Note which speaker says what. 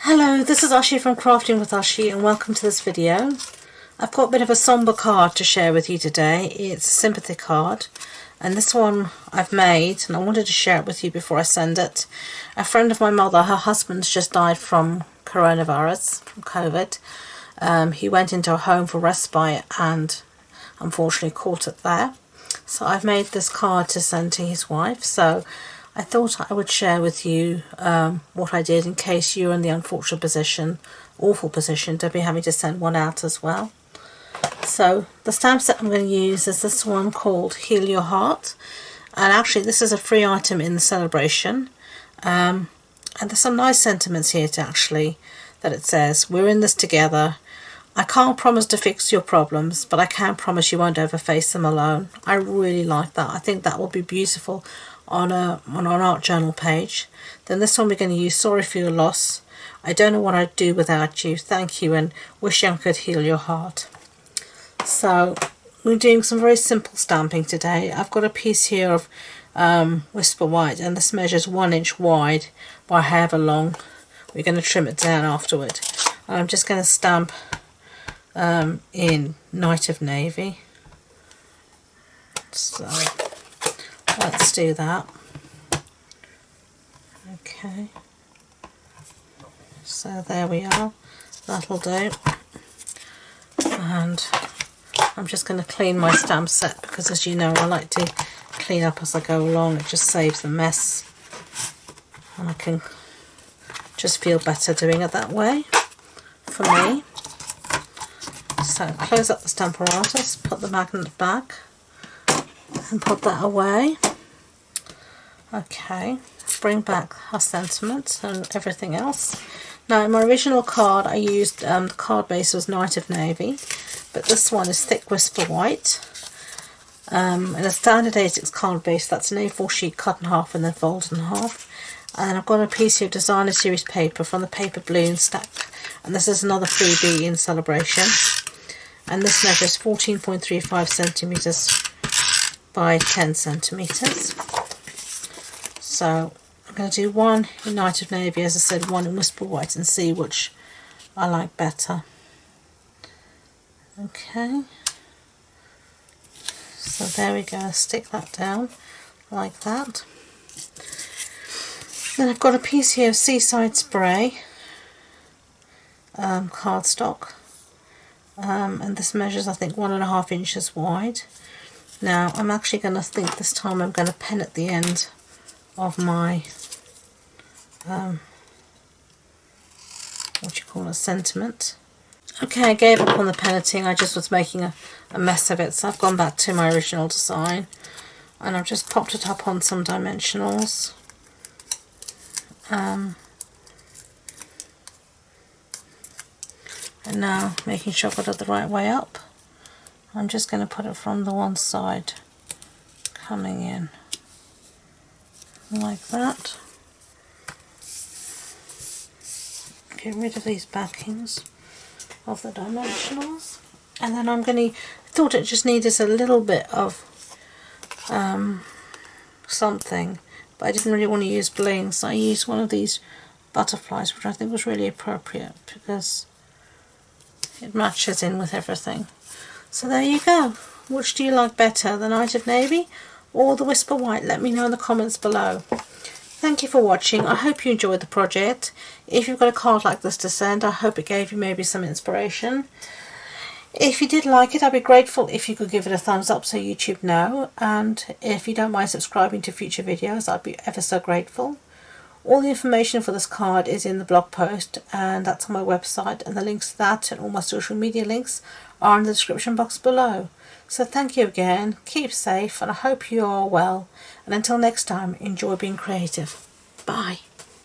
Speaker 1: Hello, this is Ashee from Crafting with Ashee and welcome to this video. I've got a bit of a somber card to share with you today. It's a sympathy card, and this one I've made and I wanted to share it with you before I send it. A friend of my mother, her husband's just died from coronavirus, from COVID. He went into a home for respite and unfortunately caught it there. So I've made this card to send to his wife. So I thought I would share with you what I did in case you're in the unfortunate position, awful position, to be having to send one out as well. So the stamp set I'm going to use is this one called Heal Your Heart. And actually this is a free item in the celebration. And there's some nice sentiments here that it says, we're in this together. I can't promise to fix your problems, but I can promise you won't ever face them alone. I really like that. I think that will be beautiful on an art journal page. Then this one we're going to use Sorry for Your Loss. I don't know what I'd do without you. Thank you and wishing I could heal your heart. So we're doing some very simple stamping today. I've got a piece here of Whisper White, and this measures 1 inch wide by however long. We're going to trim it down afterward. And I'm just going to stamp in Night of Navy. So let's do that. Okay, so there we are, that'll do. And I'm just going to clean my stamp set because, as you know, I like to clean up as I go along. It just saves the mess and I can just feel better doing it that way for me. So close up the stamp apparatus, put the magnet back and put that away. Okay, bring back our sentiments and everything else. Now in my original card I used, the card base was Night of Navy, but this one is Thick Whisper White. And a standard A6 card base, that's an A4 sheet cut in half and then folded in half. And I've got a piece of Designer Series paper from the Paper Balloon stack, and this is another freebie in celebration. And this measures 14.35 centimeters by 10 centimeters. So I'm going to do one in Night of Navy, as I said, one in Whisper White, and see which I like better. Okay, so there we go, stick that down like that. Then I've got a piece here of Seaside Spray cardstock, and this measures I think 1.5 inches wide. Now I'm actually going to think this time I'm going to pen at the end of my sentiment. Okay, I gave up on the penning. I just was making a mess of it, so I've gone back to my original design and I've just popped it up on some dimensionals. And now, making sure I've got it the right way up, I'm just going to put it from the one side coming in like that. Get rid of these backings of the dimensionals, and then I'm going to, I thought it just needed a little bit of something, but I didn't really want to use bling, so I used one of these butterflies, which I think was really appropriate because it matches in with everything. So there you go. Which do you like better, the Night of Navy or the Whisper White? Let me know in the comments below. Thank you for watching. I hope you enjoyed the project. If you've got a card like this to send, I hope it gave you maybe some inspiration. If you did like it, I'd be grateful if you could give it a thumbs up so YouTube know, and if you don't mind subscribing to future videos, I'd be ever so grateful. All the information for this card is in the blog post, and that's on my website, and the links to that and all my social media links are in the description box below. So thank you again, keep safe, and I hope you are well, and until next time, enjoy being creative. Bye.